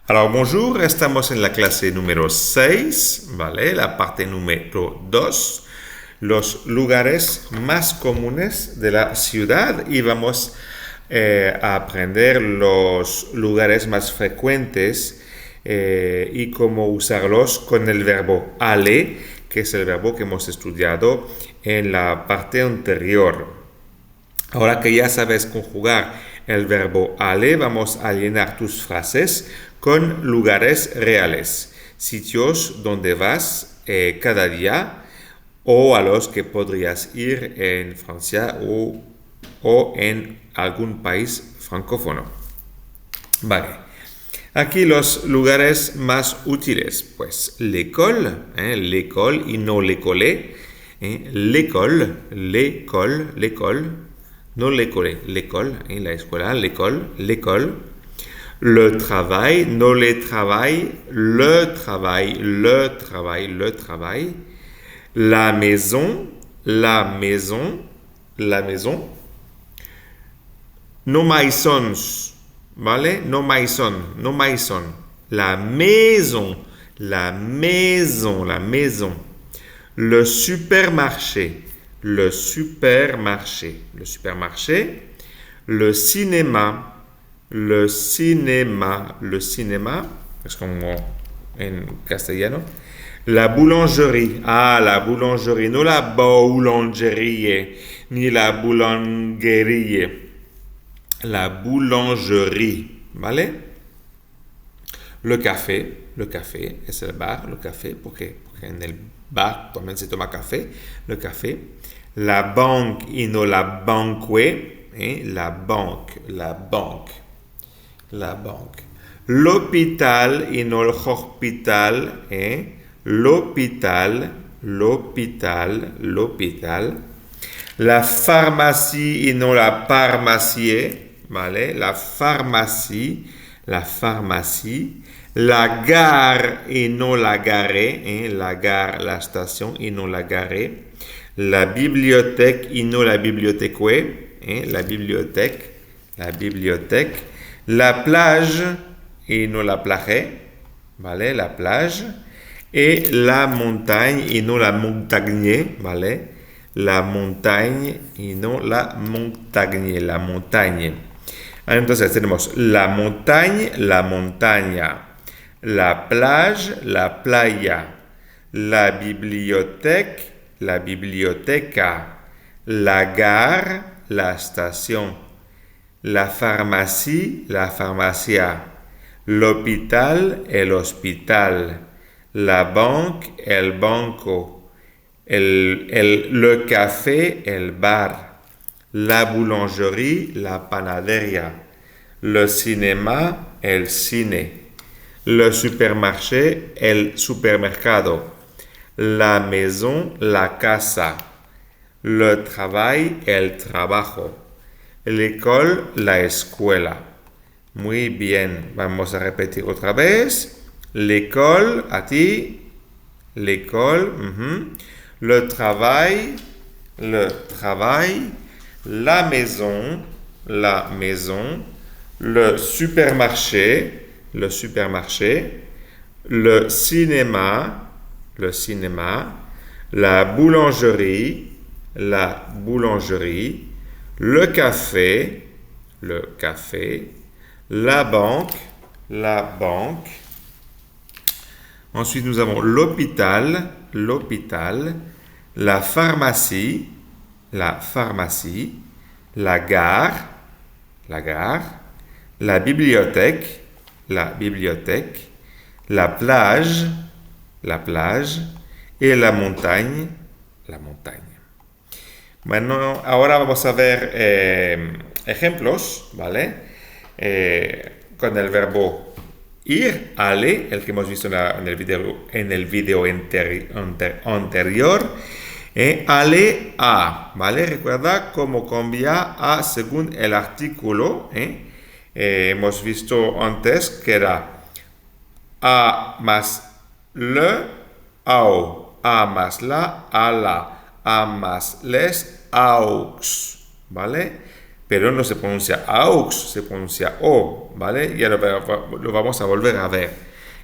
Alors bonjour, estamos en la clase número 6, ¿vale? La parte número 2, los lugares más comunes de la ciudad y vamos a aprender los lugares más frecuentes y cómo usarlos con el verbo aller, que es el verbo que hemos estudiado en la parte anterior. Ahora que ya sabes conjugar el verbo aller, vamos a llenar tus frases con lugares reales, sitios donde vas cada día o a los que podrías ir en Francia o en algún país francófono. Vale. Aquí los lugares más útiles, pues l'école, l'école y no l'école, l'école, no l'école, l'école, la escuela, l'école. Le travail, no le travail, le travail. La maison. No maisons, ¿vale? No maison. La maison. Le supermarché. Le cinéma. Es como en castellano. La boulangerie. La boulangerie. No la boulangerie, ni la boulangerie. La boulangerie, ¿vale? Le café es el bar, le café, porque en el bar también se toma café, le café. La banque y no la banque, la banque. L'hôpital y no el hospital, l'hôpital. La pharmacie y no la pharmacie, ¿vale? La pharmacie. La gare y no la gare, la gare, la estación y no la gare. La bibliothèque y no la bibliothèque, la bibliothèque. La plage y no la plage, ¿vale? La plage. Et la montagne y no la montagne, ¿vale? La montagne y no la montagne. Entonces tenemos la montagne, la montaña. La plage, la playa. La bibliothèque, la biblioteca. La gare, la estación. La pharmacie, la farmacia. L'hôpital, el hospital. La banque, el banco. Le café, el bar. La boulangerie, la panadería. Le cinéma, el cine. Le supermarché, el supermercado. La maison, la casa. Le travail, el trabajo. L'école, la escuela. Muy bien, vamos a repetir otra vez. L'école, a ti. L'école. Le travail. La maison. Le supermarché. Le cinéma. La boulangerie. Le café. La banque. Ensuite, nous avons l'hôpital. La pharmacie. La gare. La bibliothèque. La plage. Et la montagne. Bueno, ahora vamos a ver ejemplos, ¿vale? Con el verbo ir, aller, el que hemos visto en el video anterior. Aller a, ¿vale? Recuerda cómo cambia a según el artículo. Hemos visto antes que era a más le, au, a más la, a la, a más les, aux, ¿vale? pero no se pronuncia aux, se pronuncia o, ¿vale? Ya lo vamos a volver a ver.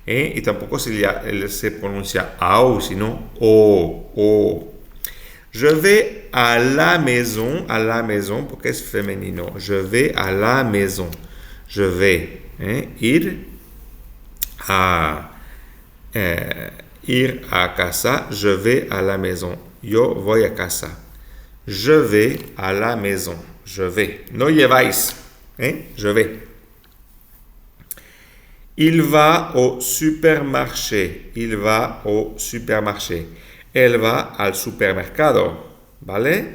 Y tampoco se pronuncia au, sino o. Je vais à la maison, porque es femenino. Je vais à la maison. Je vais ir a casa. Je vais à la maison. Yo voy a casa. Je vais à la maison. Je vais. No lleváis. Je vais. Il va au supermarché. Il va au supermarché. Elle va al supermercado. ¿Vale?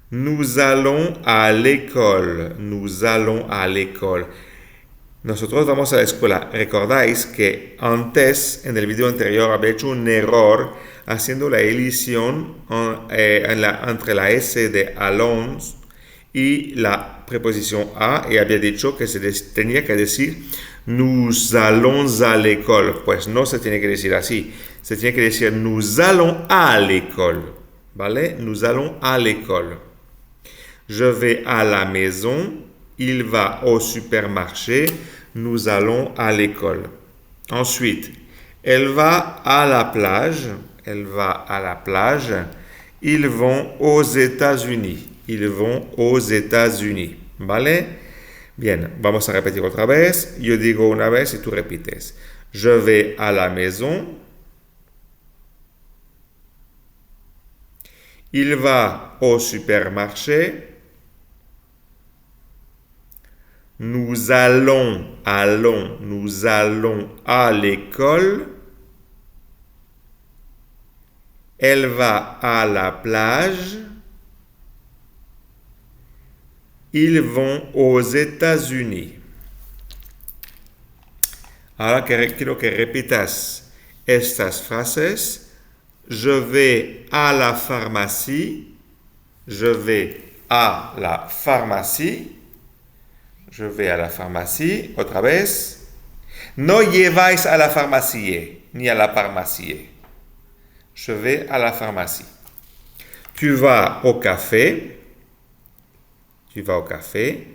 Nous allons à l'école. Nous allons à l'école. Nosotros vamos a la escuela. Recordáis que antes, en el video anterior, había hecho un error haciendo la elisión entre la S de allons y la preposición a, y había dicho que tenía que decir nous allons à l'école. Pues no se tiene que decir así. Se tiene que decir nous allons à l'école. ¿Vale? Nous allons à l'école. Je vais à la maison. Il va au supermarché. Nous allons à l'école. Ensuite, elle va à la plage. Elle va à la plage. Ils vont aux États-Unis. Ils vont aux États-Unis. ¿Vale? Bien, vamos a repetir otra vez. Yo digo una vez y tú repites. Je vais à la maison. Il va au supermarché. Nous allons à l'école. Elle va à la plage. Ils vont aux États-Unis. Ahora quiero que repitas estas frases. Je vais à la pharmacie. Je vais à la pharmacie. Je vais à la pharmacie. Otra vez. No lleváis a la pharmacie, ni a la pharmacie. Je vais à la pharmacie. Tu vas au café. Tu vas au café.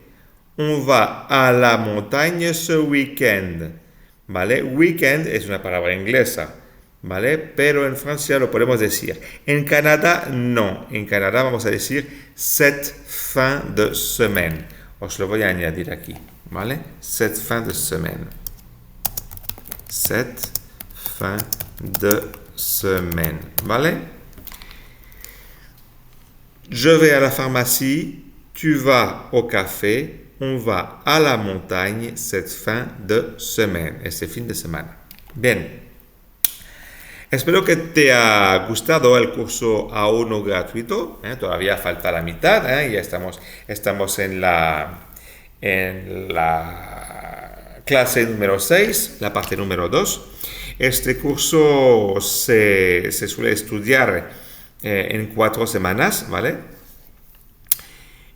On va à la montagne ce week-end. ¿Vale? Weekend es una palabra inglesa. ¿Vale? Pero en Francia lo podemos decir. En Canadá, no. En Canadá vamos a decir cette fin de semaine. Os lo voy a añadir aquí. ¿Vale? Cette fin de semaine. Cette fin de semaine. ¿Vale? Je vais à la pharmacie. Tu vas au café. On va à la montagne cette fin de semaine. Este fin de semana. Bien. Espero que te haya gustado el curso A1 gratuito. Todavía falta la mitad. Ya estamos en la clase número 6, la parte número 2. Este curso se suele estudiar en 4 semanas, ¿vale?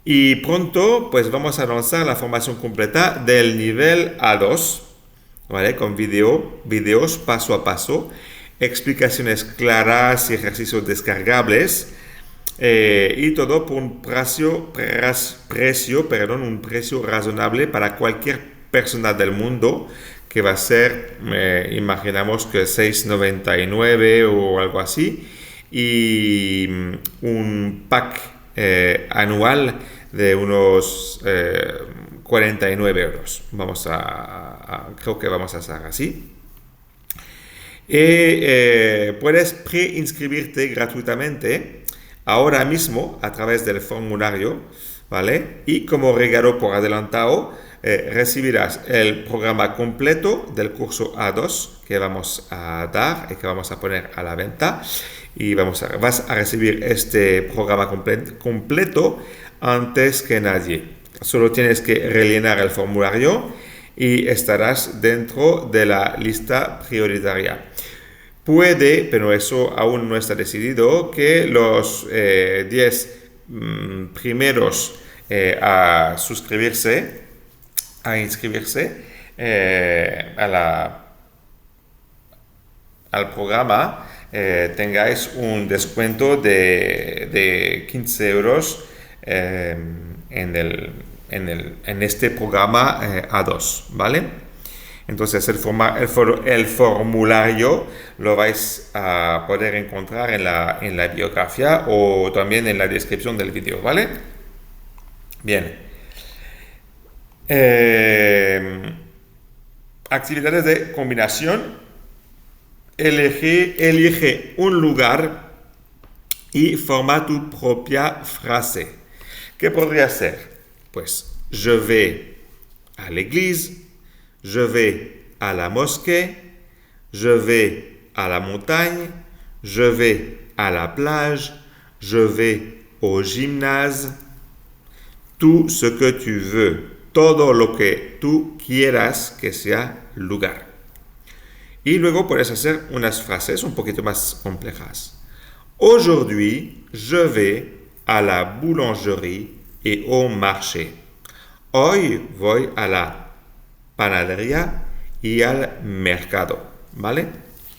Y pronto pues vamos a lanzar la formación completa del nivel A2, ¿vale? Con videos paso a paso, explicaciones claras y ejercicios descargables, y todo por un precio razonable para cualquier persona del mundo, que va a ser, imaginamos que 6,99 o algo así, y un pack anual de unos 49 euros. Creo que vamos a hacer así. Puedes preinscribirte gratuitamente ahora mismo a través del formulario, ¿vale? Y como regalo por adelantado, recibirás el programa completo del curso A2 que vamos a dar y que vamos a poner a la venta. Y vas a recibir este programa completo antes que nadie. Solo tienes que rellenar el formulario y estarás dentro de la lista prioritaria. Puede, pero eso aún no está decidido, que los 10 primeros a inscribirse al programa tengáis un descuento de 15 euros en este programa A2, ¿vale? Entonces el formulario lo vais a poder encontrar en la biografía o también en la descripción del vídeo, ¿vale? Bien. Actividades de combinación. Elige un lugar y forma tu propia frase. ¿Qué podría ser? Pues je vais à l'église, je vais à la mosquée, je vais à la montagne, je vais à la plage, je vais au gymnase. Tout ce que tu veux, todo lo que tú quieras que sea lugar. Y luego puedes hacer unas frases un poquito más complejas. Aujourd'hui, je vais à la boulangerie et au marché. Hoy voy a la panadería y al mercado, ¿vale?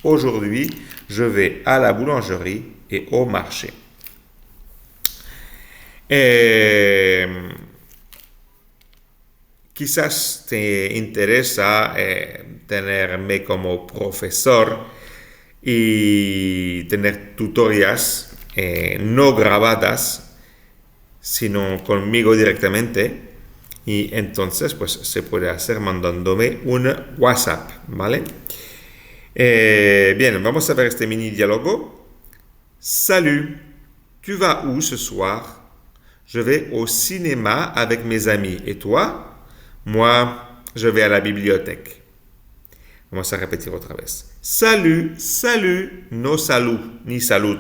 Aujourd'hui, je vais à la boulangerie et au marché. Quizás te interesa tenerme como profesor y tener tutorías no grabadas, sino conmigo directamente. Y entonces, pues se puede hacer mandándome un WhatsApp, ¿vale? Bien, vamos a ver este mini diálogo. Salut, tu vas où ce soir? Je vais au cinéma avec mes amis. Et toi? Moi, je vais à la bibliothèque. Vamos a repetir otra vez. Salut, salut, no salud, ni salud.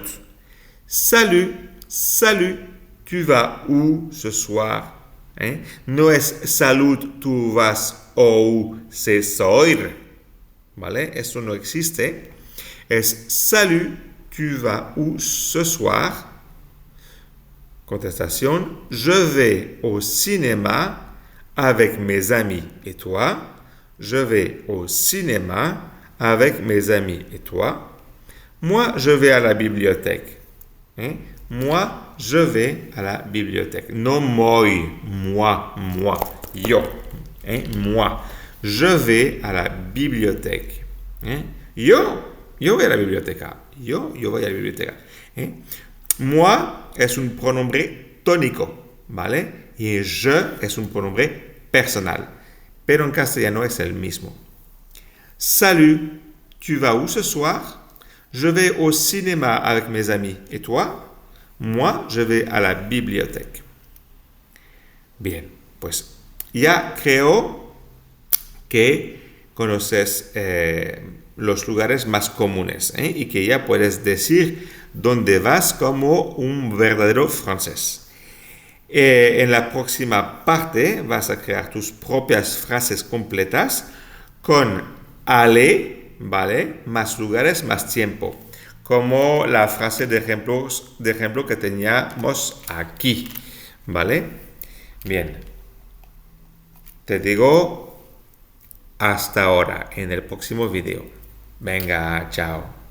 Salut, salut, tu vas où ce soir? No es salud, tú vas ou c'est soir. ¿Vale? Eso no existe. Es salut, tu vas où ce soir? Contestation, je vais au cinéma avec mes amis. Et toi? Je vais au cinéma avec mes amis. Et toi? Moi, je vais à la bibliothèque. Moi, je vais à la bibliothèque. No moi, moi, yo. Moi, je vais à la bibliothèque. Yo voy a la biblioteca. Yo voy a la biblioteca. Moi es un pronombre tónico, ¿vale? Y je es un pronombre personal, pero en castellano es el mismo. Salut, tu vas où ce soir? Je vais au cinéma avec mes amis. Et toi? Moi, je vais à la bibliothèque. Bien, pues ya creo que conoces los lugares más comunes y que ya puedes decir dónde vas como un verdadero francés. En la próxima parte vas a crear tus propias frases completas con aller, ¿vale? Más lugares, más tiempo. Como la frase de ejemplo que teníamos aquí, ¿vale? Bien. Te digo hasta ahora en el próximo video. Venga, chao.